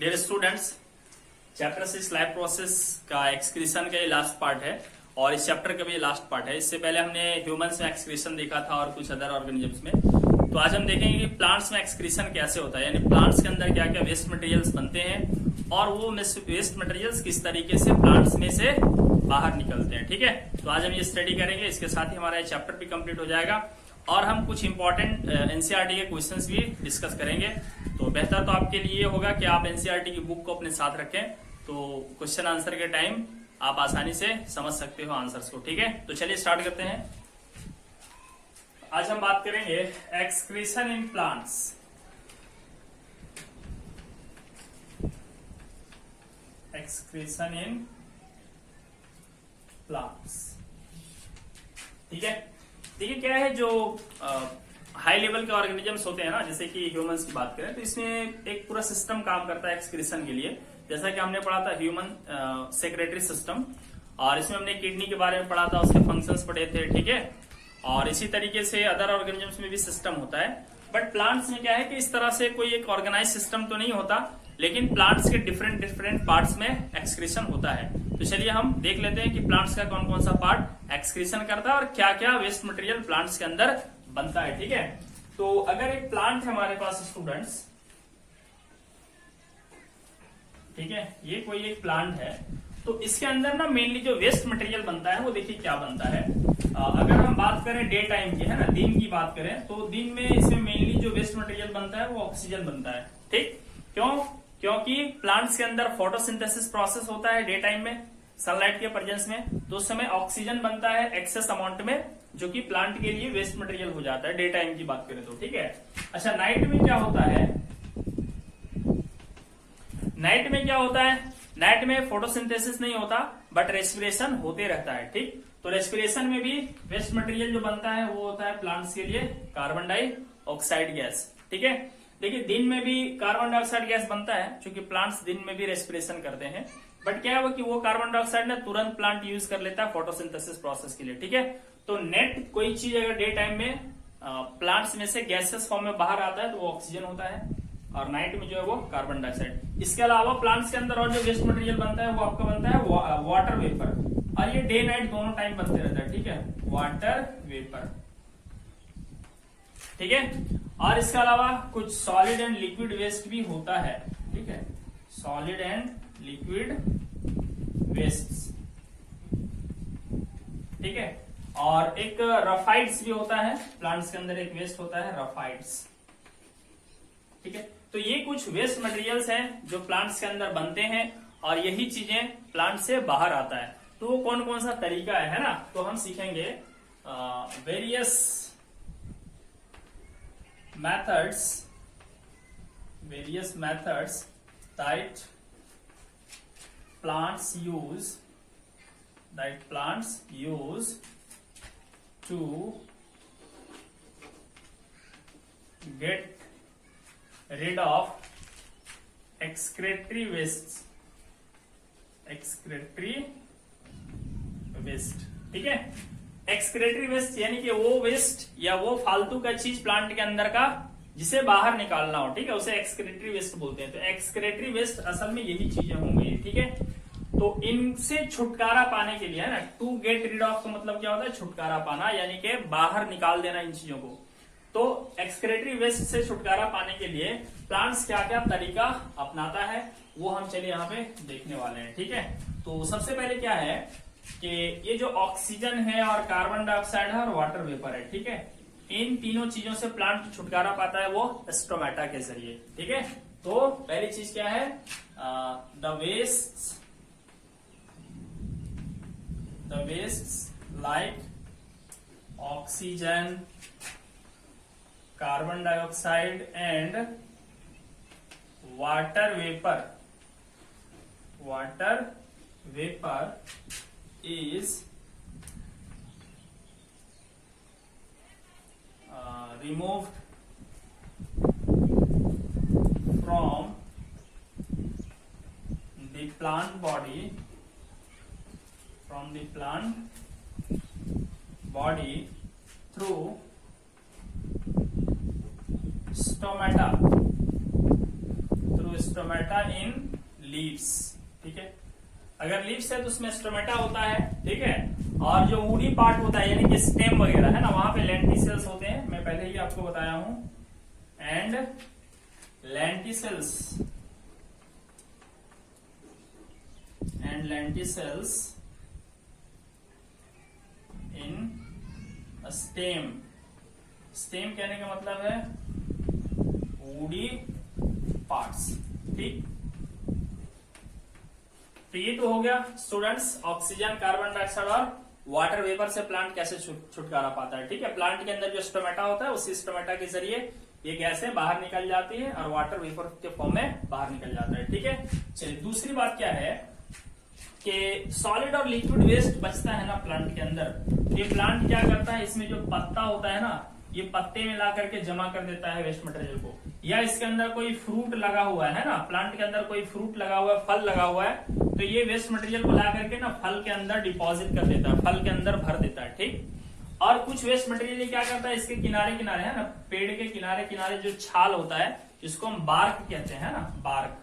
Dear students, chapter 6 life process का excretion का ये लास्ट पार्ट है और इस चैप्टर का भी ये लास्ट पार्ट है। इससे पहले हमने ह्यूमंस में एक्सक्रीशन देखा था और कुछ अदर ऑर्गेनिजम्स में। तो आज हम देखेंगे कि प्लांट्स में एक्सक्रीशन कैसे होता है, यानी प्लांट्स के अंदर क्या क्या वेस्ट मटेरियल्स बनते हैं और वो वेस्ट मटेरियल्स किस तरीके से प्लांट्स में से बाहर निकलते हैं। ठीक है, तो आज हम ये स्टडी करेंगे। इसके साथ ही हमारा ये चैप्टर भी कंप्लीट हो जाएगा और हम कुछ इंपॉर्टेंट एनसीईआरटी के क्वेश्चंस भी डिस्कस करेंगे। तो बेहतर तो आपके लिए होगा कि आप एनसीईआरटी की बुक को अपने साथ रखें, तो क्वेश्चन आंसर के टाइम आप आसानी से समझ सकते हो आंसर्स को। ठीक है, तो चलिए स्टार्ट करते हैं। आज हम बात करेंगे excretion in plants. Excretion in plants, ठीक है। देखिए क्या है, जो हाई लेवल के ऑर्गेनिजम्स होते हैं ना, जैसे कि ह्यूमंस की बात करें तो इसमें एक पूरा सिस्टम काम करता है एक्सक्रीशन के लिए। जैसा कि हमने पढ़ा था ह्यूमन सेक्रेटरी सिस्टम, और इसमें हमने किडनी के बारे में पढ़ा था, उसके फंक्शंस पढ़े थे। ठीक है, और इसी तरीके से अदर ऑर्गेनिजम्स में भी सिस्टम होता है। बट प्लांट्स में क्या है कि इस तरह से कोई एक ऑर्गेनाइज सिस्टम तो नहीं होता, लेकिन प्लांट्स के डिफरेंट पार्ट्स में एक्सक्रीशन होता है। तो चलिए हम देख लेते हैं कि प्लांट्स का कौन कौन सा पार्ट एक्सक्रीशन करता है और क्या क्या वेस्ट मटेरियल प्लांट्स के अंदर बनता है। ठीक है, तो अगर एक प्लांट है हमारे पास स्टूडेंट्स, ठीक है, ये कोई एक प्लांट है, तो इसके अंदर ना मेनली जो वेस्ट मटेरियल बनता है वो देखिए क्या बनता है। अगर हम बात करें डे टाइम की, है ना, दिन की बात करें, तो दिन में इसमें मेनली जो वेस्ट मटेरियल बनता है वो ऑक्सीजन बनता है। ठीक, क्यों? क्योंकि प्लांट्स के अंदर फोटोसिंथेसिस प्रोसेस होता है डे टाइम में, सनलाइट के प्रेजेंस में, तो उस समय ऑक्सीजन बनता है एक्सेस अमाउंट में, जो कि प्लांट के लिए वेस्ट मटेरियल हो जाता है डे टाइम की बात करें तो। ठीक है, अच्छा, नाइट में क्या होता है? नाइट में क्या होता है? नाइट में फोटोसिंथेसिस नहीं होता, बट रेस्पिरेशन होते रहता है। ठीक, तो रेस्पिरेशन में भी वेस्ट मटेरियल जो बनता है वो होता है प्लांट्स के लिए कार्बन डाइऑक्साइड गैस। ठीक है, देखिए दिन में भी कार्बन डाइऑक्साइड गैस बनता है, क्योंकि प्लांट्स दिन में भी रेस्पिरेशन करते हैं। बट क्या है कि वो कार्बन डाइऑक्साइड ना तुरंत प्लांट यूज कर लेता है फोटोसिंथेसिस प्रोसेस के लिए। ठीक है, तो नेट कोई चीज अगर डे टाइम में प्लांट्स में से गैसेस फॉर्म में बाहर आता है तो वो ऑक्सीजन होता है, और नाइट में जो है वो कार्बन डाइऑक्साइड। इसके अलावा प्लांट्स के अंदर और जो वेस्ट मटेरियल बनता है वो आपका बनता है वाटर वेपर, और ये डे नाइट दोनों टाइम बनते रहता है। ठीक है, वाटर वेपर। ठीक है, और इसके अलावा कुछ सॉलिड एंड लिक्विड वेस्ट भी होता है। ठीक है, सॉलिड एंड लिक्विड वेस्ट। ठीक है, और एक रफाइड्स भी होता है प्लांट्स के अंदर, एक वेस्ट होता है रफाइड्स। ठीक है, तो ये कुछ वेस्ट मटेरियल्स हैं जो प्लांट्स के अंदर बनते हैं, और यही चीजें प्लांट से बाहर आता है। तो वो कौन कौन सा तरीका है ना, तो हम सीखेंगे various methods that plants use to get rid of excretory waste। ठीक है, एक्सक्रेटरी वेस्ट यानी कि वो वेस्ट या वो फालतू का चीज प्लांट के अंदर का जिसे बाहर निकालना हो। ठीक है, उसे एक्सक्रेटरी वेस्ट बोलते हैं। तो एक्सक्रेटरी वेस्ट असल में यही चीजें होंगी। ठीक है, तो इनसे छुटकारा पाने के लिए, है ना, टू गेट रिड ऑफ का मतलब क्या होता है? छुटकारा पाना, यानी कि बाहर निकाल देना इन चीजों को। तो एक्सक्रेटरी वेस्ट से छुटकारा पाने के लिए प्लांट्स क्या क्या तरीका अपनाता है वो हम चलिए यहाँ पे देखने वाले हैं। ठीक है, तो सबसे पहले क्या है कि ये जो ऑक्सीजन है और कार्बन डाइऑक्साइड है और वाटर वेपर है, ठीक है, इन तीनों चीजों से प्लांट छुटकारा पाता है वो स्टोमेटा के जरिए। ठीक है, तो पहली चीज क्या है? The waste like oxygen, carbon dioxide and water vapour is removed from the plant body through stomata to stomata in leaves, ठीक है। अगर लीव्स है तो उसमें स्टोमेटा होता है, ठीक है। और जो वुडी पार्ट होता है यानी कि स्टेम वगैरह है ना, वहां पे लेंटिसेल्स होते हैं, मैं पहले ही आपको बताया हूं। And lenticels in stem. Stem कहने का मतलब है वुडी पार्ट्स, ठीक। तो ये तो हो गया स्टूडेंट्स ऑक्सीजन, कार्बन डाइऑक्साइड और वाटर वेपर से प्लांट कैसे छुटकारा पाता है, ठीक है। प्लांट के अंदर जो स्टोमेटा होता है उसी स्टोमेटा के जरिए ये गैसें बाहर निकल जाती है और वाटर वेपर के फॉर्म में बाहर निकल जाता है, ठीक है। चलिए दूसरी बात क्या है कि सॉलिड और लिक्विड वेस्ट बचता है ना प्लांट के अंदर। ये प्लांट क्या करता है, इसमें जो पत्ता होता है ना, ये पत्ते में ला करके जमा कर देता है वेस्ट मटेरियल को। या इसके अंदर कोई फ्रूट लगा हुआ है ना, प्लांट के अंदर कोई फ्रूट लगा हुआ है, फल लगा हुआ है, तो ये वेस्ट मटेरियल को ला करके ना फल के अंदर डिपॉजिट कर देता है, फल के अंदर भर देता है, ठीक। और कुछ वेस्ट मटेरियल क्या करता है, इसके किनारे किनारे है ना, पेड़ के किनारे किनारे जो छाल होता है जिसको हम बार्क कहते हैं ना, बार्क,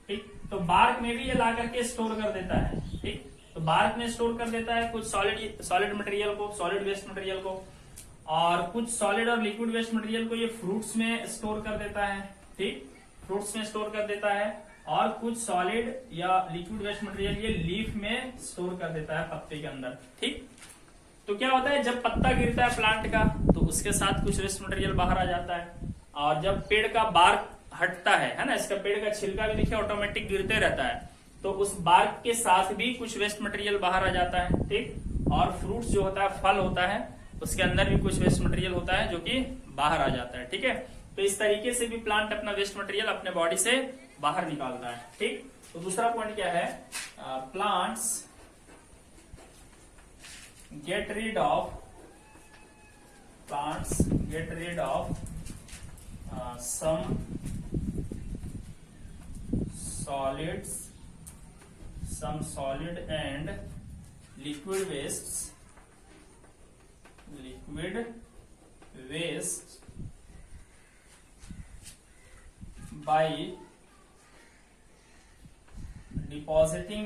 ठीक। तो बार्क में भी ये ला करके स्टोर कर देता है, ठीक। तो बार्क में स्टोर कर देता है कुछ सॉलिड मटेरियल को, सॉलिड वेस्ट मटेरियल को, और कुछ सॉलिड और लिक्विड वेस्ट मटेरियल को ये फ्रूट्स में स्टोर कर देता है, ठीक। फ्रूट्स में स्टोर कर देता है, और कुछ सॉलिड या लिक्विड वेस्ट मटेरियल ये लीफ में स्टोर कर देता है पत्ते के अंदर, ठीक। तो क्या होता है, जब पत्ता गिरता है प्लांट का तो उसके साथ कुछ वेस्ट मटेरियल बाहर आ जाता है, और जब पेड़ का बार्क हटता है ना, इसका पेड़ का छिलका भी देखिए ऑटोमेटिक गिरते रहता है, तो उस बार्क के साथ भी कुछ वेस्ट मटेरियल बाहर आ जाता है, ठीक। और फ्रूट्स जो होता है, फल होता है, उसके अंदर भी कुछ वेस्ट मटेरियल होता है जो कि बाहर आ जाता है, ठीक है। तो इस तरीके से भी प्लांट अपना वेस्ट मटेरियल अपने बॉडी से बाहर निकालता है, ठीक। तो दूसरा पॉइंट क्या है, plants get rid of some solid and liquid wastes by depositing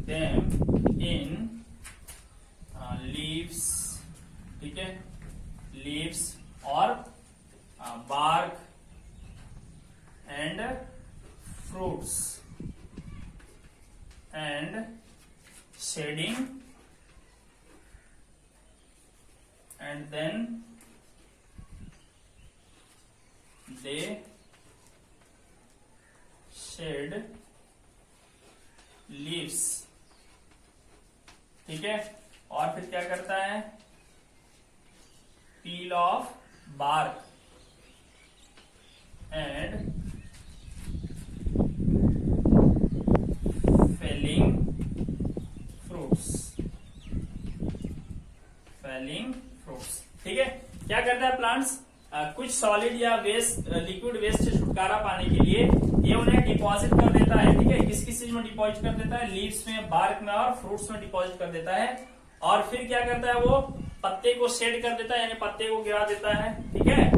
them in leaves, ठीक है, लीव्स और bark and fruits and shading, and then they shed leaves, ठीक है। और फिर क्या करता है, peel off bark and felling fruits, ठीक है। क्या करता है प्लांट्स, कुछ सॉलिड या वेस्ट, लिक्विड वेस्ट से छुटकारा पाने के लिए ये उन्हें डिपॉजिट कर देता है, ठीक है। किस किस चीज में डिपॉजिट कर देता है, लीव्स में, बार्क में और फ्रूट्स में डिपॉजिट कर देता है। और फिर क्या करता है, वो पत्ते को शेड कर देता है, यानी पत्ते को गिरा देता है, ठीक है।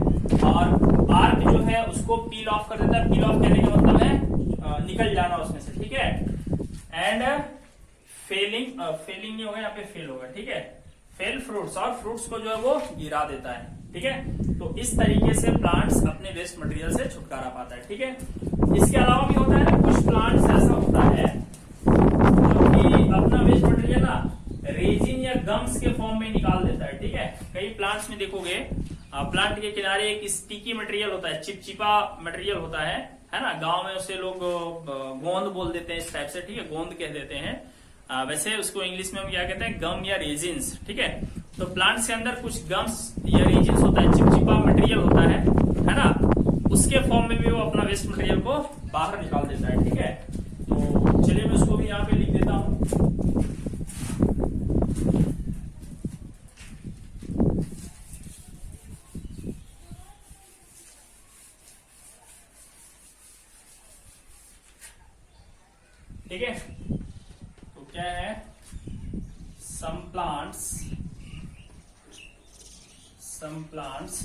और बार्क जो है उसको पील ऑफ कर देता है। पील ऑफ करने का मतलब है निकल जाना उसमें से, ठीक है। एंड फेलिंग नहीं होगा, यहाँ पे फेल होगा, ठीक है, फेल फ्रूट्स, और फ्रूट्स को जो है वो गिरा देता है, ठीक है। तो इस तरीके से प्लांट्स अपने वेस्ट मटेरियल से छुटकारा पाता है, ठीक है। इसके अलावा भी होता है ना, कुछ प्लांट्स ऐसा होता है जो कि अपना वेस्ट मटेरियल ना रेजिन या गम्स के फॉर्म में निकाल देता है, ठीक है। कई प्लांट्स में देखोगे, प्लांट के किनारे एक स्टिकी मटेरियल होता है, चिपचिपा मटेरियल होता है ना। गांव में उसे लोग गोंद बोल देते हैं, इस टाइप से, ठीक है, गोंद कह देते हैं। वैसे उसको इंग्लिश में हम क्या कहते हैं, गम या रेजिन्स, ठीक है। तो प्लांट्स के अंदर कुछ गम्स या रेजिन्स होता है, चिपचिपा मटेरियल होता है ना, उसके फॉर्म में भी वो अपना वेस्ट मटेरियल को बाहर निकाल देता है, ठीक है। तो चलिए मैं उसको भी यहाँ पे लिख देता हूं। ठीक है, तो क्या है, some plants some plants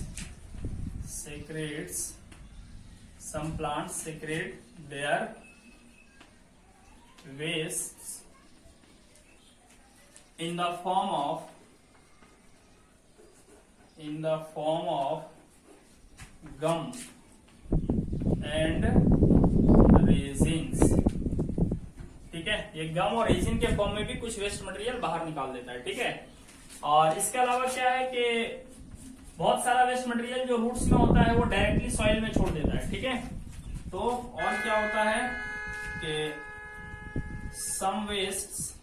secrete their wastes in the form of gum and resins. ठीक है, ये गम और रेजिन के फॉर्म में भी कुछ वेस्ट मटेरियल बाहर निकाल देता है. ठीक है, और इसके अलावा क्या है कि बहुत सारा वेस्ट मटेरियल जो रूट्स में होता है वो डायरेक्टली सॉइल में छोड़ देता है. ठीक है, तो और क्या होता है कि some wastes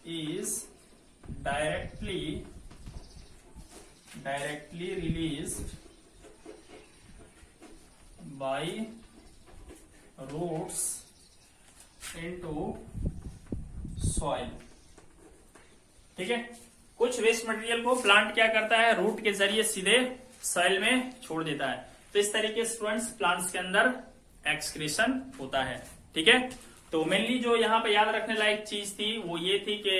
is directly released by roots into soil. ठीक है, कुछ वेस्ट मटेरियल को प्लांट क्या करता है, रूट के जरिए सीधे सॉइल में छोड़ देता है. तो इस तरीके स्टूडेंट्स प्लांट्स के अंदर एक्सक्रीशन होता है. ठीक है, तो मेनली जो यहाँ पे याद रखने लायक चीज थी वो ये थी कि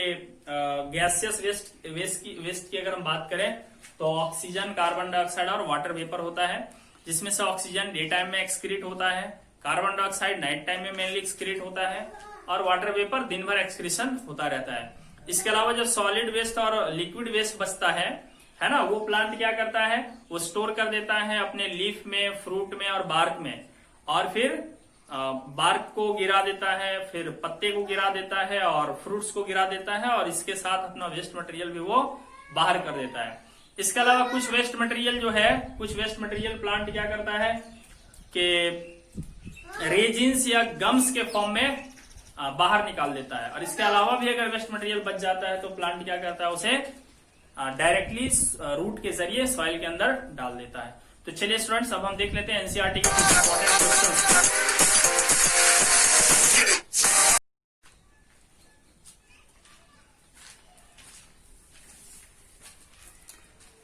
गैसियस वेस्ट की अगर हम बात करें तो ऑक्सीजन, कार्बन डाइऑक्साइड और वाटर वेपर होता है, जिसमें से ऑक्सीजन डे टाइम में एक्सक्रीट होता है, कार्बन डाइऑक्साइड नाइट टाइम में मेनली एक्सक्रीट होता है और वाटर वेपर दिन भर एक्सक्रीशन होता रहता है. इसके अलावा जो सॉलिड वेस्ट और लिक्विड वेस्ट बचता है ना, वो प्लांट क्या करता है, वो स्टोर कर देता है अपने लीफ में, फ्रूट में और बार्क में, और फिर बार्क को गिरा देता है, फिर पत्ते को गिरा देता है और फ्रूट्स को गिरा देता है और इसके साथ अपना वेस्ट मटेरियल भी वो बाहर कर देता है. इसके अलावा कुछ वेस्ट मटेरियल प्लांट क्या करता है कि रेजिन्स या गम्स के फॉर्म में बाहर निकाल देता है. और इसके अलावा भी अगर वेस्ट मटेरियल बच जाता है तो प्लांट क्या करता है, उसे डायरेक्टली रूट के जरिए सॉइल के अंदर डाल देता है. तो चलिए स्टूडेंट्स, अब हम देख लेते हैं एनसीईआरटी के कुछ इंपॉर्टेंट क्वेश्चंस.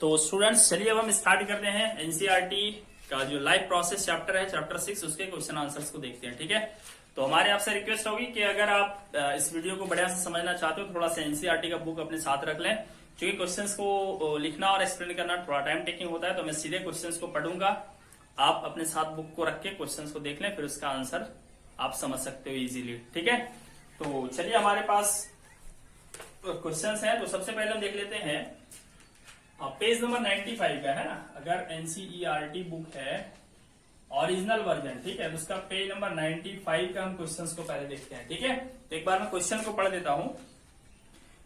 तो स्टूडेंट्स चलिए अब हम स्टार्ट करते हैं एनसीईआरटी का जो लाइफ प्रोसेस चैप्टर है, चैप्टर 6, उसके क्वेश्चन आंसर्स को देखते हैं. ठीक है, तो हमारे आपसे रिक्वेस्ट होगी कि अगर आप इस वीडियो को बढ़िया से समझना चाहते हो, थोड़ा सा एनसीईआरटी का बुक अपने साथ रख लें, क्योंकि क्वेश्चंस को लिखना और एक्सप्लेन करना थोड़ा टाइम टेकिंग होता है. तो मैं सीधे क्वेश्चंस को पढ़ूंगा, आप अपने साथ बुक को रख के क्वेश्चंस को देख लें, फिर उसका आंसर आप समझ सकते हो इजीली. ठीक है, तो चलिए हमारे पास क्वेश्चंस हैं. तो सबसे पहले हम देख लेते हैं पेज नंबर 95 का है ना. अगर एनसीईआरटी बुक है ओरिजिनल वर्जन, ठीक है, तो उसका पेज नंबर 95 का हम क्वेश्चंस को पहले देखते हैं. ठीक है, तो एक बार मैं क्वेश्चन को पढ़ देता हूं.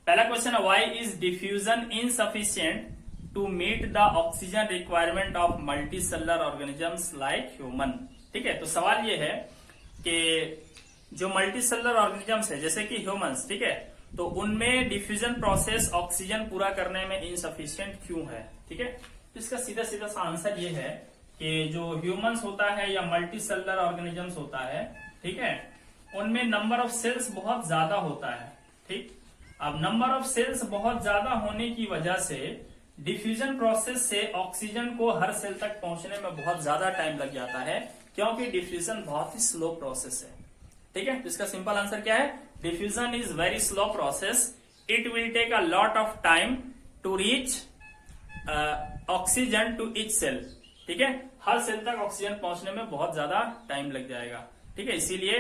पहला क्वेश्चन है, why is diffusion insufficient to meet the oxygen requirement of multicellular organisms like human. ठीक है, तो सवाल ये है कि जो मल्टीसेलुलर ऑर्गेनिजम्स है जैसे कि ह्यूमंस, ठीक है, तो उनमें डिफ्यूजन प्रोसेस ऑक्सीजन पूरा करने में इनसफिशिएंट क्यों है. ठीक है, तो इसका सीधा सीधा सा आंसर ये है कि जो ह्यूमंस होता है या मल्टीसेलुलर ऑर्गेनिजम्स होता है, ठीक है, उनमें नंबर ऑफ सेल्स बहुत ज्यादा होता है. ठीक, अब नंबर ऑफ सेल्स बहुत ज्यादा होने की वजह से डिफ्यूजन प्रोसेस से ऑक्सीजन को हर सेल तक पहुंचने में बहुत ज्यादा टाइम लग जाता है, क्योंकि डिफ्यूजन बहुत ही स्लो प्रोसेस है. ठीक है, तो इसका सिंपल आंसर क्या है, diffusion is very slow process, it will take a lot of time to reach oxygen to each cell. ठीक है, हर सेल तक ऑक्सीजन पहुंचने में बहुत ज्यादा टाइम लग जाएगा. ठीक है, इसीलिए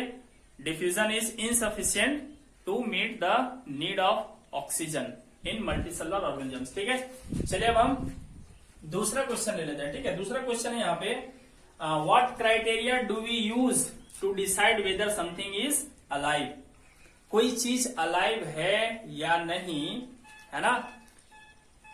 diffusion is insufficient to meet the need of oxygen in multicellular organisms. ठीक है, चलिए अब हम दूसरा क्वेश्चन ले लेते हैं. ठीक है, दूसरा क्वेश्चन है यहाँ पे, what criteria do we use to decide whether something is alive. कोई चीज अलाइव है या नहीं, है ना,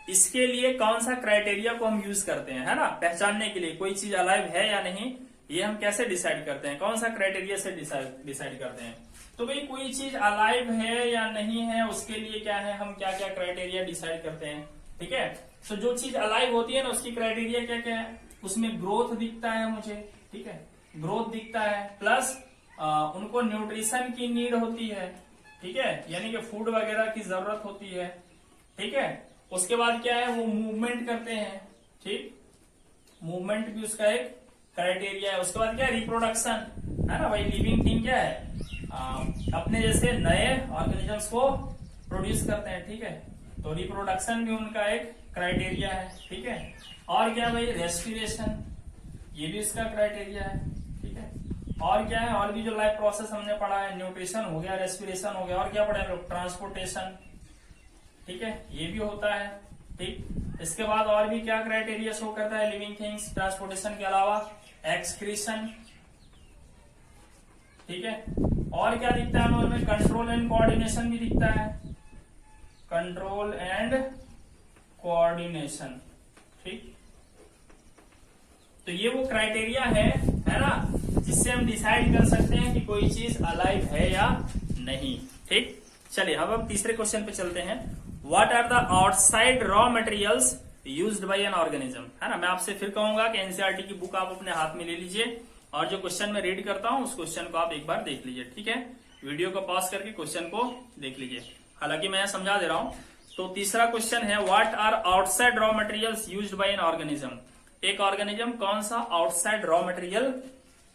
इसके लिए कौन सा क्राइटेरिया को हम यूज करते हैं, है ना, पहचानने के लिए कोई चीज अलाइव है या नहीं, ये हम कैसे डिसाइड करते हैं, कौन सा क्राइटेरिया से डिसाइड करते हैं. तो भाई कोई चीज अलाइव है या नहीं है, उसके लिए क्या है, हम क्या क्या क्राइटेरिया डिसाइड करते हैं. ठीक है, तो जो चीज अलाइव होती है ना, उसकी क्राइटेरिया क्या क्या है, उसमें ग्रोथ दिखता है मुझे. ठीक है, ग्रोथ दिखता है, प्लस उनको न्यूट्रिशन की नीड होती है. ठीक है, यानी कि फूड वगैरह की जरूरत होती है. ठीक है, उसके बाद क्या है, वो मूवमेंट करते हैं. ठीक, मूवमेंट भी उसका एक क्राइटेरिया है. उसके बाद क्या है, रिप्रोडक्शन, है ना, भाई लिविंग थिंग क्या है, अपने जैसे नए ऑर्गेनिजम्स को प्रोड्यूस करते हैं, ठीक है। तो रिप्रोडक्शन भी उनका एक क्राइटेरिया है, ठीक है। और क्या भाई, रेस्पिरेशन, ये भी इसका क्राइटेरिया है, ठीक है। और क्या है, और भी जो लाइफ प्रोसेस हमने पढ़ा है, न्यूट्रिशन हो गया, रेस्पिरेशन हो गया, और क्या पढ़ा है लोग, ट्रांसपोर्टेशन, ठीक है, ये भी होता है, ठीक। इसके बाद और भी क्या क्राइटेरिया शो करता है लिविंग थिंग्स ट्रांसपोर्टेशन के अलावा, एक्सक्रीशन, ठीक है। और क्या दिखता है हमें, कंट्रोल एंड कोऑर्डिनेशन भी दिखता है, कंट्रोल एंड कोऑर्डिनेशन, ठीक। तो ये वो क्राइटेरिया है ना, जिससे हम डिसाइड कर सकते हैं कि कोई चीज अलाइव है या नहीं, ठीक। चलिए अब हम तीसरे क्वेश्चन पे चलते हैं। What are the outside raw materials used by an organism, है ना। मैं आपसे फिर कहूंगा कि एनसीईआरटी की बुक आप अपने हाथ में ले लीजिए और जो क्वेश्चन मैं रीड करता हूं उस क्वेश्चन को आप एक बार देख लीजिए, ठीक है। वीडियो को पॉज करके क्वेश्चन को देख लीजिए, हालांकि मैं समझा दे रहा हूं। तो तीसरा क्वेश्चन है, what are outside raw materials used by an organism. एक ऑर्गेनिज्म कौन सा आउटसाइड रॉ मटेरियल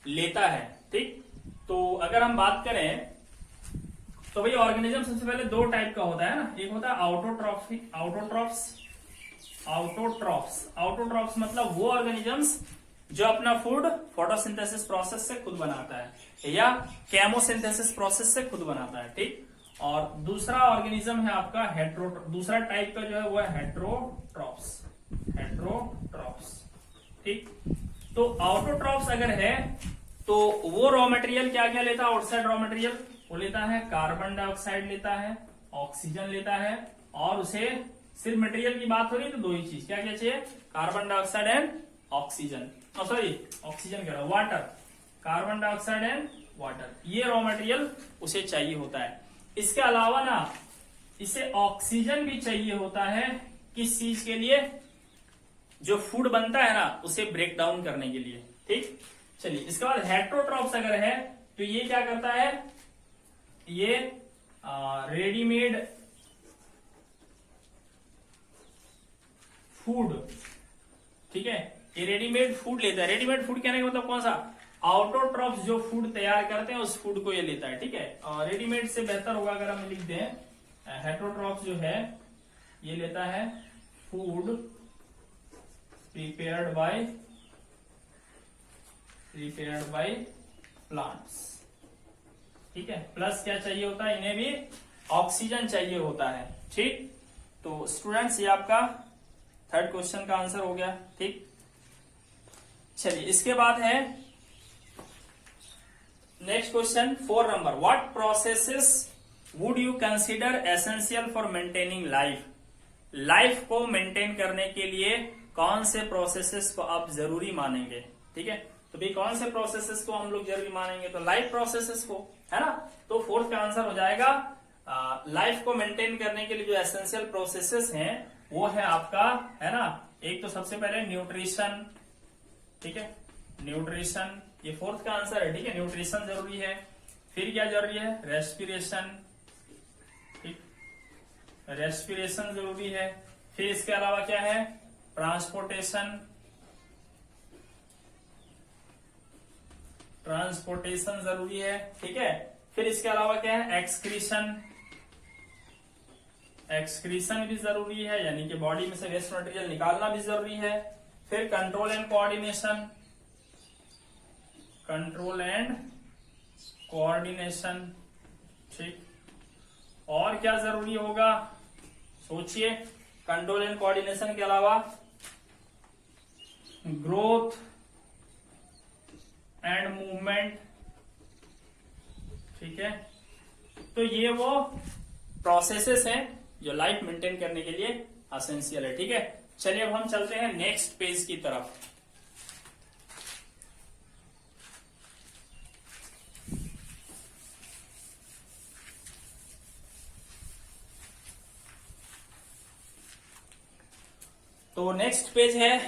लेता है, ठीक। तो अगर हम बात करें तो भाई ऑर्गेनिज्म सबसे पहले दो टाइप का होता है ना, एक होता है आउटोट्रॉफ्स मतलब वो ऑर्गेनिजम्स जो अपना फूड फोटोसिंथेसिस प्रोसेस से खुद बनाता है या केमोसिंथेसिस प्रोसेस से खुद बनाता है, ठीक। और दूसरा ऑर्गेनिज्म है आपका दूसरा टाइप का जो है वो है हेट्रोट्रॉफ्स, ठीक। तो आउटोट्रॉफ्स अगर है तो वो रॉ मटेरियल क्या क्या लेता है, आउटसाइड रॉ मटेरियल वो लेता है कार्बन डाइऑक्साइड लेता है, ऑक्सीजन लेता है, और उसे सिर्फ मटेरियल की बात हो रही है तो दो ही चीज क्या क्या चाहिए, carbon dioxide and oxygen, oxygen कह रहा, water, carbon dioxide and water, ये रॉ मटेरियल उसे चाहिए होता है। इसके अलावा ना इसे ऑक्सीजन भी चाहिए होता है, किस चीज के लिए, जो फूड बनता है ना उसे ब्रेक डाउन करने के लिए, ठीक। चलिए इसके बाद हेट्रोट्रॉफ्स अगर है तो ये क्या करता है, ये रेडीमेड फूड, ठीक है, ये रेडीमेड फूड लेता है। रेडीमेड फूड कहने का मतलब कौन सा, आउटोट्रॉफ्स जो फूड तैयार करते हैं उस फूड को ये लेता है, ठीक है। और रेडीमेड से बेहतर होगा अगर हम लिख दें, हेट्रोट्रॉफ्स जो है ये लेता है फूड प्रिपेयर्ड बाय प्लांट्स, ठीक है। प्लस क्या चाहिए होता है, इन्हें भी ऑक्सीजन चाहिए होता है, ठीक। तो स्टूडेंट्स ये आपका थर्ड क्वेश्चन का आंसर हो गया, ठीक। चलिए इसके बाद है next question 4 number, what processes would you consider essential for maintaining life. Life को मेंटेन करने के लिए कौन से प्रोसेसेस को आप जरूरी मानेंगे, ठीक है। तो भाई कौन से प्रोसेसेस को हम लोग जरूरी मानेंगे, तो लाइफ प्रोसेसेस को, है ना। तो फोर्थ का आंसर हो जाएगा लाइफ को मेंटेन करने के लिए जो एसेंशियल प्रोसेसेस हैं वो है आपका, है ना, एक तो सबसे पहले न्यूट्रिशन, ठीक है, न्यूट्रिशन ये फोर्थ का आंसर है, ठीक है। न्यूट्रिशन जरूरी है, फिर क्या जरूरी है, रेस्पिरेशन, ठीक, रेस्पिरेशन जरूरी है। फिर इसके अलावा क्या है, ट्रांसपोर्टेशन जरूरी है, ठीक है। फिर इसके अलावा क्या है, एक्सक्रीशन भी जरूरी है, यानी कि बॉडी में से वेस्ट मटेरियल निकालना भी जरूरी है। फिर कंट्रोल एंड कोऑर्डिनेशन, ठीक। और क्या जरूरी होगा, सोचिए, कंट्रोल एंड कोऑर्डिनेशन के अलावा ग्रोथ एंड मूवमेंट, ठीक है। तो ये वो प्रोसेसेस हैं जो लाइफ मेंटेन करने के लिए एसेंशियल है, ठीक है। चलिए अब हम चलते हैं नेक्स्ट पेज की तरफ। तो नेक्स्ट पेज है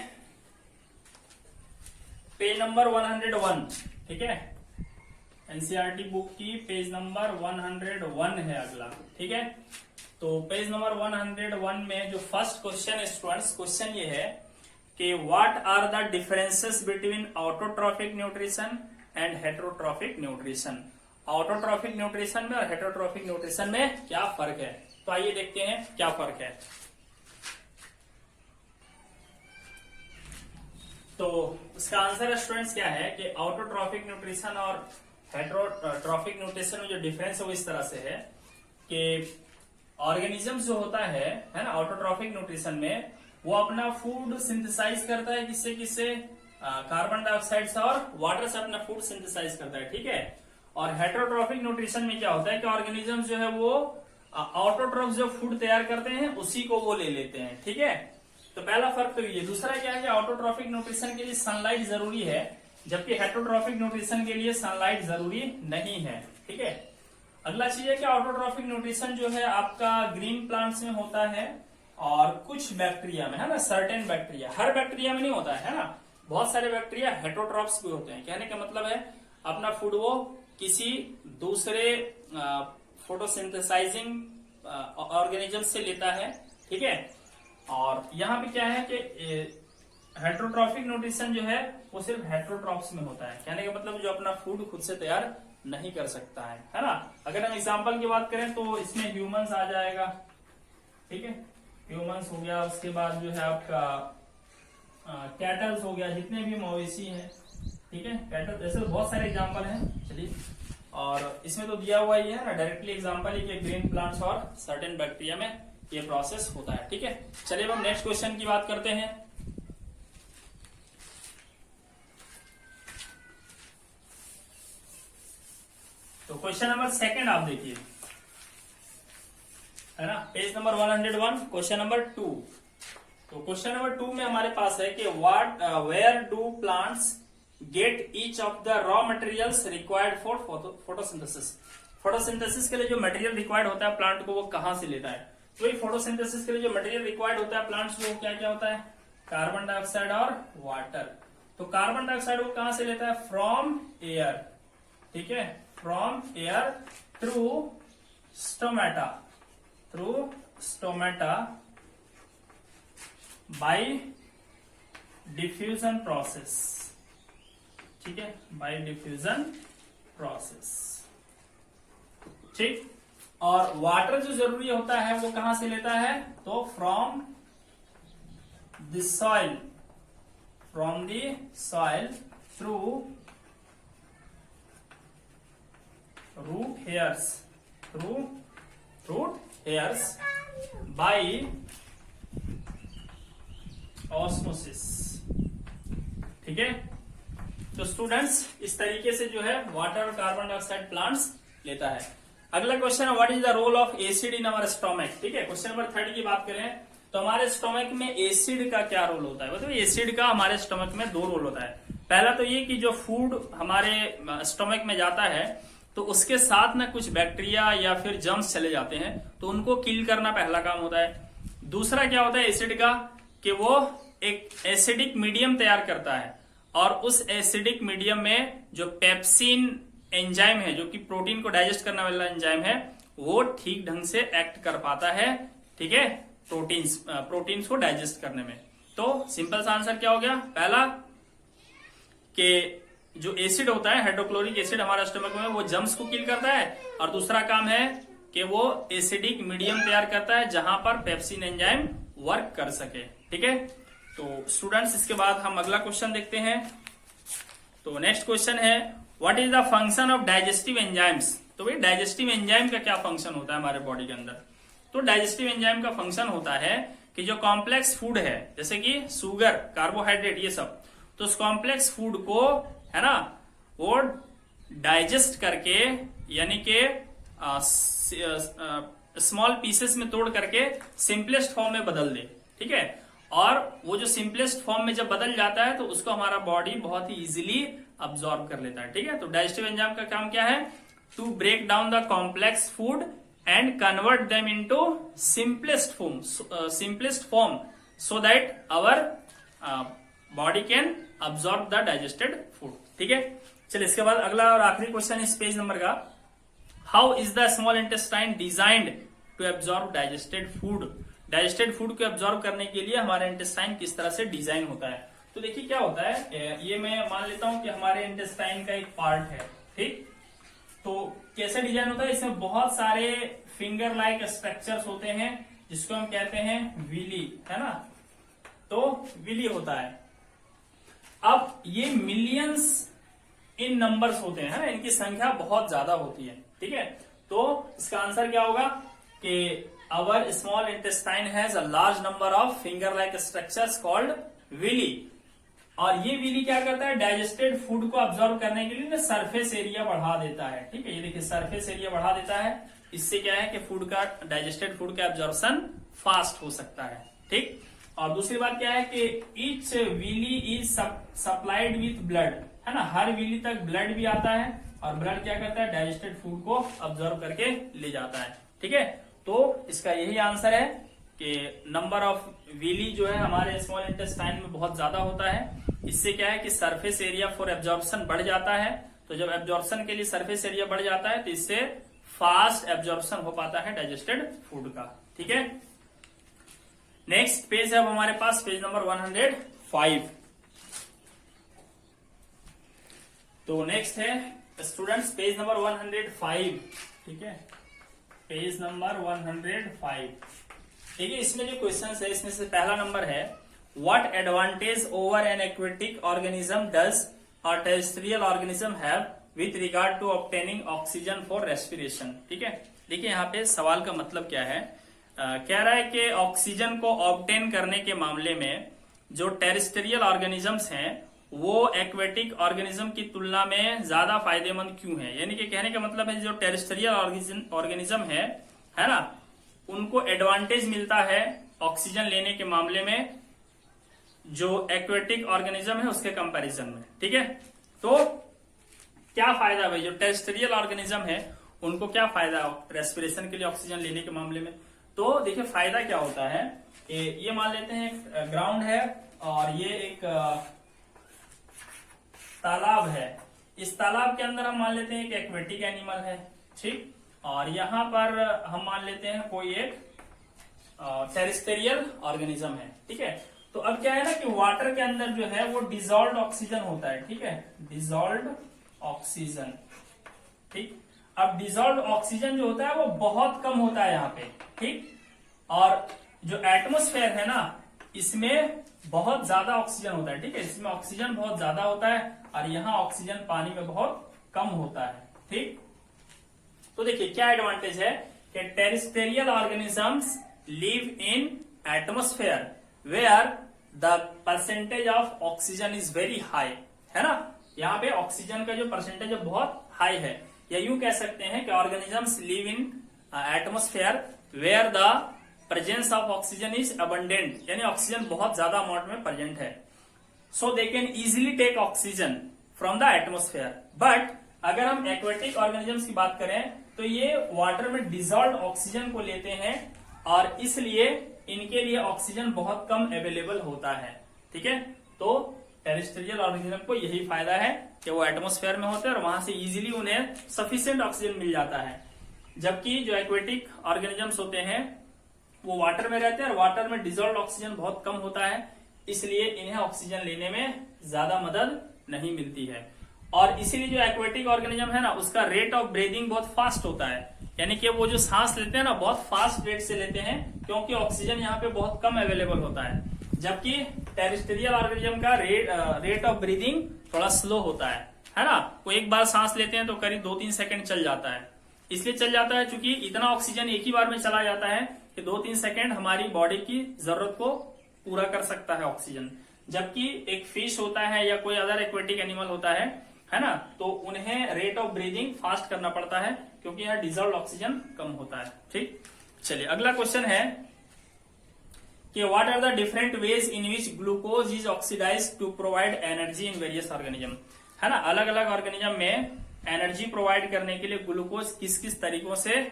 पेज नंबर 101, ठीक है। एनसीईआरटी बुक की पेज नंबर 101 है अगला, ठीक है। तो पेज नंबर 101 में जो फर्स्ट क्वेश्चन है स्टूडेंट्स, क्वेश्चन ये है कि what are the differences between autotrophic nutrition and heterotrophic nutrition. Autotrophic nutrition में और हेटेरोट्रॉफिक न्यूट्रिशन में क्या फर्क है, तो आइए देखते हैं क्या फर्क है। तो उसका आंसर स्टूडेंट्स क्या है कि ऑटोट्रॉफिक न्यूट्रिशन और हेटेरोट्रॉफिक न्यूट्रिशन में जो डिफरेंस है वो इस तरह से है कि ऑर्गेनिज्म जो होता है ना, ऑटोट्रॉफिक न्यूट्रिशन में वो अपना फूड सिंथेसाइज करता है किससे कार्बन डाइऑक्साइड से और वाटर से अपना फूड सिंथेसाइज करता है, ठीक है। और हेटेरोट्रॉफिक न्यूट्रिशन में क्या होता है कि ऑर्गेनिज्म जो है वो ऑटोट्रॉफ जो फूड तैयार करते हैं उसी को वो ले लेते हैं, ठीक है। तो पहला फर्क तो ये। दूसरा क्या है कि ऑटोट्रॉफिक न्यूट्रिशन के लिए सनलाइट जरूरी है, जबकि हेटेरोट्रॉफिक न्यूट्रिशन के लिए सनलाइट जरूरी नहीं है, ठीक है। अगला चीज है कि ऑटोट्रॉफिक न्यूट्रिशन जो है आपका ग्रीन प्लांट्स में होता है और कुछ बैक्टीरिया में, है ना, सर्टेन बैक्टीरिया, हर बैक्टीरिया में नहीं होता है ना, बहुत सारे बैक्टीरिया हेटेरोट्रॉफ्स भी होते हैं। कहने का मतलब है अपना फूड वो किसी दूसरे फोटोसिंथेसाइजिंग ऑर्गेनिज्म से लेता है, ठीक है। और यहाँ पे क्या है कि हेटेरोट्रॉफिक न्यूट्रिशन जो है वो सिर्फ हेटेरोट्रॉफ्स में होता है। कहने का मतलब जो अपना फूड खुद से तैयार नहीं कर सकता है ना। अगर हम एग्जांपल की बात करें तो इसमें ह्यूमंस आ जाएगा, ठीक है, ह्यूमंस हो गया, उसके बाद जो है आपका कैटल्स हो गया, जितने भी मवेशी हैं, ठीक है, कैटल, ऐसे बहुत सारे एग्जांपल हैं। चलिए, और इसमें तो दिया हुआ ही है ना डायरेक्टली एग्जांपल ही कि ग्रीन प्लांट्स और सर्टेन बैक्टीरिया में ये प्रोसेस होता है, ठीक है। चलिए हम नेक्स्ट क्वेश्चन की बात करते हैं। तो क्वेश्चन नंबर सेकंड आप देखिए, है ना, पेज नंबर 101, क्वेश्चन नंबर 2। तो क्वेश्चन नंबर 2 में हमारे पास है कि where do plants get each of the raw materials required for photosynthesis. Photosynthesis के लिए जो मटेरियल रिक्वायर्ड होता है प्लांट को वो कहां से लेता है। तो ये फोटोसिंथेसिस के लिए जो मटेरियल रिक्वायर्ड होता है प्लांट्स को, क्या क्या होता है, कार्बन डाइऑक्साइड और वाटर। तो कार्बन डाइऑक्साइड वो कहां से लेता है, फ्रॉम एयर, ठीक है, from air through stomata bye diffusion process, ठीक है, बाय डिफ्यूजन प्रोसेस, ठीक। और वाटर जो जरूरी होता है वो कहां से लेता है, तो from the soil through root hairs by osmosis, ठीक है। तो स्टूडेंट्स इस तरीके से जो है वाटर और कार्बन डाइऑक्साइड प्लांट्स लेता है। अगला क्वेश्चन है what is the role of acid in our stomach, ठीक है। क्वेश्चन नंबर 3 की बात करें तो हमारे स्टोमक में एसिड का क्या रोल होता है। मतलब एसिड का हमारे स्टोमक में 2 रोल होता है। पहला तो ये कि जो फूड हमारे स्टोमक में जाता है तो उसके साथ ना कुछ बैक्टीरिया या फिर जर्म्स चले जाते हैं, तो उनको किल करना पहला काम होता है। दूसरा क्या होता है एसिड का, कि वो एक एसिडिक मीडियम तैयार करता है और उस एसिडिक मीडियम में जो पेप्सिन एंजाइम है, जो कि प्रोटीन को डाइजेस्ट करने वाला एंजाइम है, वो ठीक ढंग से एक्ट कर पाता है, ठीक है, प्रोटीन्स को डाइजेस्ट करने में। तो सिंपल सा आंसर क्या हो गया, पहला कि जो एसिड होता है हाइड्रोक्लोरिक एसिड हमारे स्टमक में वो जर्म्स को किल करता है, और दूसरा काम है कि वो एसिडिक मीडियम तैयार करता है जहां पर पेप्सिन एंजाइम वर्क कर सके, ठीक है। तो स्टूडेंट्स इसके बाद हम अगला क्वेश्चन देखते हैं। तो नेक्स्ट क्वेश्चन है what is the function of digestive enzymes. तो भाई डाइजेस्टिव एंजाइम का क्या फंक्शन होता है हमारे बॉडी के अंदर। तो डाइजेस्टिव एंजाइम का फंक्शन होता है कि जो कॉम्प्लेक्स फूड है जैसे कि शुगर, कार्बोहाइड्रेट, ये सब, तो उस कॉम्प्लेक्स फूड को, है ना, वो डाइजेस्ट करके, यानी कि स्मॉल पीसेस में तोड़ करके सिंपलेस्ट फॉर्म में बदल दे, ठीक है। और वो जो सिंपलेस्ट फॉर्म में जब बदल जाता है तो उसको हमारा बॉडी बहुत ही इजीली अब्सॉर्ब कर लेता है, ठीक है। तो डाइजेस्टिव एंजाइम का काम क्या है, to break down the complex food and convert them into simplest form so that our body can absorb the digested food, ठीक है। चलिए इसके बाद अगला और आखिरी क्वेश्चन इस पेज नंबर का, how is the small intestine designed to absorb digested food. Digested food को एब्सॉर्ब करने के लिए हमारा इंटेस्टाइन किस तरह से डिजाइन होता है। तो देखिए क्या होता है, ये मैं मान लेता हूं कि हमारे इंटेस्टाइन का एक पार्ट है, ठीक, तो कैसे डिजाइन होता है, इसमें बहुत सारे फिंगर लाइक स्ट्रक्चर्स होते हैं जिसको हम कहते हैं विली, है ना। तो विली होता है। अब ये मिलियंस इन नंबर्स होते हैं, है ना, इनकी संख्या बहुत ज्यादा होती है, ठीक है। तो इसका आंसर क्या होगा कि our small intestine has a large number of finger like structures called villi. और ये विली क्या करता है, डाइजेस्टेड फूड को ऑब्जर्व करने के लिए ना सरफेस एरिया बढ़ा देता है, ठीक है। ये देखिए सरफेस एरिया बढ़ा देता है, इससे क्या है कि फूड का डाइजेस्टेड फूड का एब्जॉर्प्शन फास्ट हो सकता है, ठीक। और दूसरी बात क्या है कि each villi is supplied with blood, है ना, हर विली तक ब्लड भी आता है और ब्लड क्या करता है, डाइजेस्टेड फूड को ऑब्जर्व करके ले जाता है, ठीक है। तो इसका यही आंसर है कि नंबर ऑफ विली जो है हमारे स्मॉल इंटेस्टाइन में बहुत ज्यादा होता है। इससे क्या है कि सरफेस एरिया फॉर एब्जॉर्प्शन बढ़ जाता है। तो जब एब्जॉर्प्शन के लिए सरफेस एरिया बढ़ जाता है तो इससे फास्ट एब्जॉर्प्शन हो पाता है डाइजेस्टेड फूड का, ठीक है। नेक्स्ट पेज है अब हमारे पास पेज नंबर 105। तो नेक्स्ट है स्टूडेंट्स पेज नंबर 105, ठीक है, पेज नंबर 105। देखिए इसमें जो क्वेश्चन है इसमें से पहला नंबर है, what advantage over an aquatic organism does a terrestrial organism have with regard to obtaining oxygen for respiration, ठीक है। देखिए यहाँ पे सवाल का मतलब क्या है, कह रहा है कि ऑक्सीजन को ऑब्टेन करने के मामले में जो टेरेस्ट्रियल ऑर्गेनिजम्स हैं वो एक्वेटिक ऑर्गेनिज्म की तुलना में ज्यादा फायदेमंद क्यों है। यानी कि कहने का मतलब है जो टेरेस्ट्रियल ऑर्गेनिज्म है ना, उनको एडवांटेज मिलता है ऑक्सीजन लेने के मामले में जो एक्वेटिक ऑर्गेनिज्म है उसके कंपैरिजन में, ठीक है। तो क्या फायदा भाई, जो टेरेस्ट्रियल ऑर्गेनिज्म है उनको क्या फायदा रेस्पिरेशन के लिए ऑक्सीजन लेने के मामले में। तो देखिए फायदा क्या होता है, ये मान लेते हैं ग्राउंड है और ये एक तालाब है। इस तालाब के अंदर हम मान लेते हैं एक एक्वेटिक एनिमल है, ठीक। और यहाँ पर हम मान लेते हैं कोई एक टेरेस्ट्रियल ऑर्गेनिज्म है, ठीक है। तो अब क्या है ना कि वाटर के अंदर जो है वो डिजॉल्व ऑक्सीजन होता है, ठीक है, डिजॉल्व ऑक्सीजन, ठीक। अब डिजॉल्व ऑक्सीजन जो होता है वो बहुत कम होता है यहाँ पे, ठीक। और जो एटमॉस्फेयर है ना इसमें बहुत ज्यादा ऑक्सीजन होता है, ठीक है, इसमें ऑक्सीजन बहुत ज्यादा होता है और यहाँ ऑक्सीजन पानी में बहुत कम होता है, ठीक। तो देखिए क्या एडवांटेज है कि terrestrial organisms live in atmosphere where the percentage of oxygen is very high, है ना। यहाँ पे ऑक्सीजन का जो परसेंटेज है बहुत हाई है, या यूं कह सकते हैं कि organisms live in atmosphere where the presence of oxygen is abundant, यानी ऑक्सीजन बहुत ज्यादा अमाउंट में प्रेजेंट है। So they can easily take oxygen from the atmosphere. But अगर हम एक्वेटिक ऑर्गेनिजम्स की बात करें तो ये वाटर में डिजॉल्व ऑक्सीजन को लेते हैं और इसलिए इनके लिए ऑक्सीजन बहुत कम अवेलेबल होता है, ठीक है। तो टेरेस्ट्रियल ऑर्गेनिज्म को यही फायदा है कि वो एटमॉस्फेयर में होते हैं और वहां से इजीली उन्हें सफिशिएंट ऑक्सीजन मिल जाता है। जबकि जो एक्वेटिक ऑर्गेनिजम्स होते हैं वो वाटर में रहते हैं और वाटर में डिजॉल्व ऑक्सीजन बहुत कम होता है, इसलिए इन्हें ऑक्सीजन लेने में ज्यादा मदद नहीं मिलती है। और इसीलिए जो एक्वेटिक ऑर्गेनिज्म है ना उसका रेट ऑफ ब्रीदिंग बहुत फास्ट होता है, यानी कि वो जो सांस लेते हैं ना बहुत फास्ट रेट से लेते हैं क्योंकि ऑक्सीजन यहाँ पे बहुत कम अवेलेबल होता है। जबकि टेरेस्ट्रियल ऑर्गेनिज्म का रेट ऑफ ब्रीदिंग थोड़ा स्लो होता है ना। वो एक बार सांस लेते हैं तो करीब 2-3 सेकंड चल जाता है, इसलिए चल जाता है क्योंकि इतना ऑक्सीजन एक ही बार में चला जाता है कि 2-3 सेकंड हमारी बॉडी की जरूरत को पूरा कर सकता है ऑक्सीजन। जबकि एक फिश होता है या कोई अदर एक्वेटिक एनिमल होता है ना, तो उन्हें रेट ऑफ ब्रीदिंग फास्ट करना पड़ता है क्योंकि यहाँ डिजॉल्व ऑक्सीजन कम होता है, ठीक। चलिए अगला क्वेश्चन है कि what are the different ways in which glucose is oxidised to provide energy in various organism, है ना। अलग अलग ऑर्गेनिज्म में एनर्जी प्रोवाइड करने के लिए ग्लूकोज किस किस तरीकों से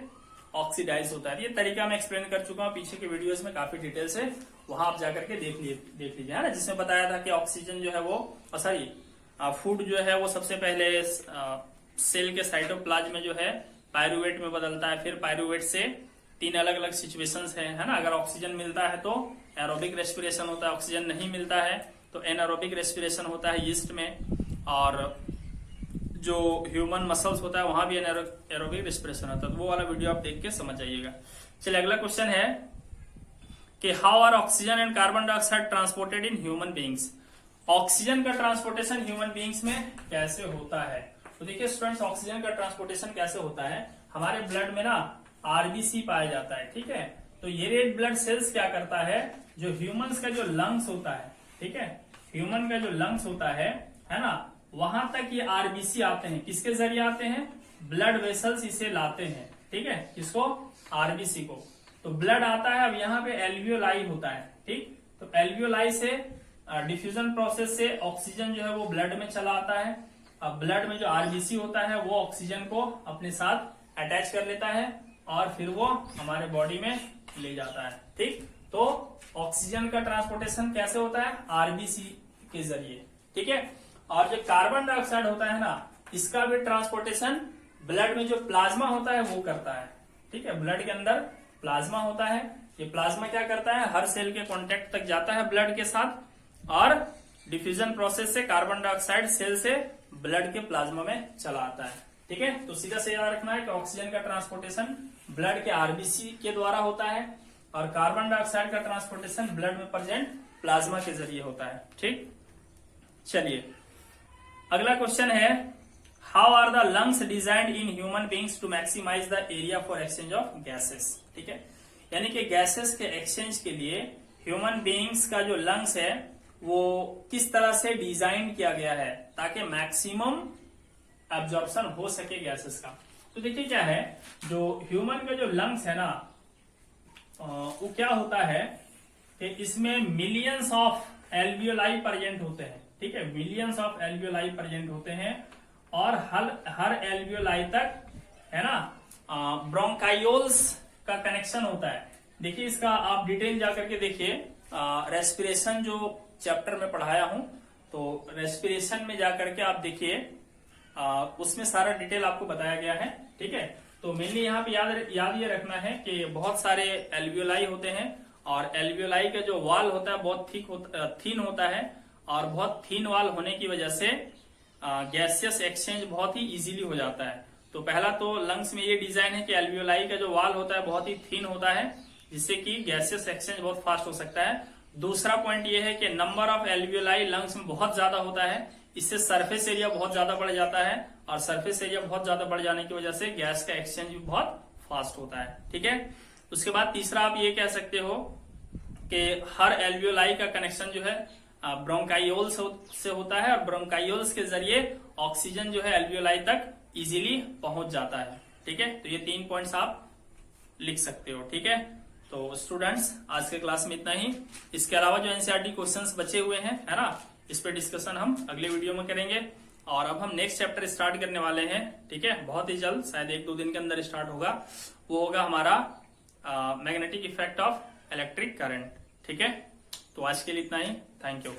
ऑक्सीडाइज होता है। ये तरीका मैं एक्सप्लेन कर चुका हूँ पीछे के वीडियोस में काफी डिटेल से, वहां आप जाकर के देख लीजिए, है ना। जिसमें बताया था कि ऑक्सीजन जो है वो सॉरी फूड जो है वो सबसे पहले सेल के साइटोप्लाज्म में जो है पायरूवेट में बदलता है, फिर पायरूवेट से 3 अलग अलग सिचुएशंस है ना। अगर ऑक्सीजन मिलता है तो एरोबिक रेस्पिरेशन होता है, ऑक्सीजन नहीं मिलता है तो एनारोबिक रेस्पिरेशन होता है यीस्ट में। और जो ह्यूमन मसल्स होता है वहां भी एरोबिक रेस्पिरेशन होता है, तो वो वाला वीडियो आप देख के समझ जाइएगा। चलिए अगला क्वेश्चन है कि how are oxygen and carbon dioxide transported in human beings. Oxygen का ट्रांसपोर्टेशन ह्यूमन बींग्स में कैसे होता है? तो देखिए स्टूडेंट्स, ऑक्सीजन का ट्रांसपोर्टेशन कैसे होता है, हमारे ब्लड में ना आरबीसी पाया जाता है, ठीक है। तो ये रेड ब्लड सेल्स क्या करता है, जो ह्यूमंस का जो लंग्स होता है, ठीक है, ह्यूमन का जो लंग्स होता है ना, वहां तक ये आरबीसी आते हैं। किसके जरिए आते हैं? ब्लड वेसल्स इसे लाते हैं, ठीक है, किसको? आरबीसी को। तो ब्लड आता है, अब यहाँ पे एल्वियोलाई होता है, ठीक। तो एल्वियोलाई से डिफ्यूजन प्रोसेस से ऑक्सीजन जो है वो ब्लड में चला आता है। अब ब्लड में जो आरबीसी होता है वो ऑक्सीजन को अपने साथ अटैच कर लेता है और फिर वो हमारे बॉडी में ले जाता है, ठीक। तो ऑक्सीजन का ट्रांसपोर्टेशन कैसे होता है? आरबीसी के जरिए, ठीक है। और जो कार्बन डाइऑक्साइड होता है ना, इसका भी ट्रांसपोर्टेशन ब्लड में जो प्लाज्मा होता है वो करता है, ठीक है। ब्लड के अंदर प्लाज्मा होता है, ये प्लाज्मा क्या करता है, हर सेल के कांटेक्ट तक जाता है ब्लड के साथ और डिफ्यूजन प्रोसेस से कार्बन डाइऑक्साइड सेल से ब्लड के प्लाज्मा में चला आता है, ठीक है। तो सीधा से याद रखना है कि ऑक्सीजन का ट्रांसपोर्टेशन ब्लड के आरबीसी के द्वारा होता है और कार्बन डाइऑक्साइड का ट्रांसपोर्टेशन ब्लड में प्रेजेंट प्लाज्मा के जरिए होता है, ठीक। चलिए अगला क्वेश्चन है, how are the lungs designed in human beings to maximise the area for exchange of gases, ठीक है। यानी कि गैसेस के एक्सचेंज के लिए ह्यूमन बींग्स का जो लंग्स है वो किस तरह से डिजाइन किया गया है ताकि मैक्सिमम एब्जॉर्प्शन हो सके गैसेस का। तो देखिए क्या है, जो ह्यूमन का जो लंग्स है ना, वो क्या होता है कि इसमें मिलियंस ऑफ एल्वियोलाई प्रेजेंट होते हैं, ठीक है, मिलियंस ऑफ एल्वियोलाई प्रेजेंट होते हैं और हर एल्वियोलाई तक है ना ब्रोंकाइल्स का कनेक्शन होता है। देखिए इसका आप डिटेल जाकर के देखिए, रेस्पिरेशन जो चैप्टर में पढ़ाया हूं, तो रेस्पिरेशन में जाकर के आप देखिए, उसमें सारा डिटेल आपको बताया गया है, ठीक है। तो मेनली यहाँ पे याद ये रखना है कि बहुत सारे एल्वियोलाई होते हैं और एल्वियोलाई का जो वॉल होता है बहुत थीन होता है और बहुत थीन वॉल होने की वजह से गैसियस एक्सचेंज बहुत ही इजीली हो जाता है। तो पहला तो लंग्स में ये डिजाइन है कि एल्वियोलाई का जो वॉल होता है बहुत ही थीन होता है जिससे कि गैसियस एक्सचेंज बहुत फास्ट हो सकता है। दूसरा पॉइंट ये है कि नंबर ऑफ एल्वियोलाई लंग्स में बहुत ज्यादा होता है, इससे सरफेस एरिया बहुत ज्यादा बढ़ जाता है और सरफेस एरिया बहुत ज्यादा बढ़ जाने की वजह से गैस का एक्सचेंज भी बहुत फास्ट होता है, ठीक है। उसके बाद तीसरा आप ये कह सकते हो कि हर एल्वियोलाई का कनेक्शन जो है ब्रोंकाइल्स से होता है और ब्रोंकाइल्स के जरिए ऑक्सीजन जो है एल्वियोलाई तक इजीली पहुंच जाता है, ठीक है। तो ये 3 पॉइंट्स आप लिख सकते हो, ठीक है। तो स्टूडेंट्स आज के क्लास में इतना ही। इसके अलावा जो एनसीईआरटी क्वेश्चंस बचे हुए हैं है ना, इस पे डिस्कशन हम अगले वीडियो में करेंगे और अब हम नेक्स्ट चैप्टर स्टार्ट करने वाले हैं, ठीक है, बहुत ही जल्द, शायद 1-2 दिन के अंदर स्टार्ट होगा। वो होगा हमारा magnetic effect of electric current, ठीक है। तो आज के लिए इतना ही, थैंक यू।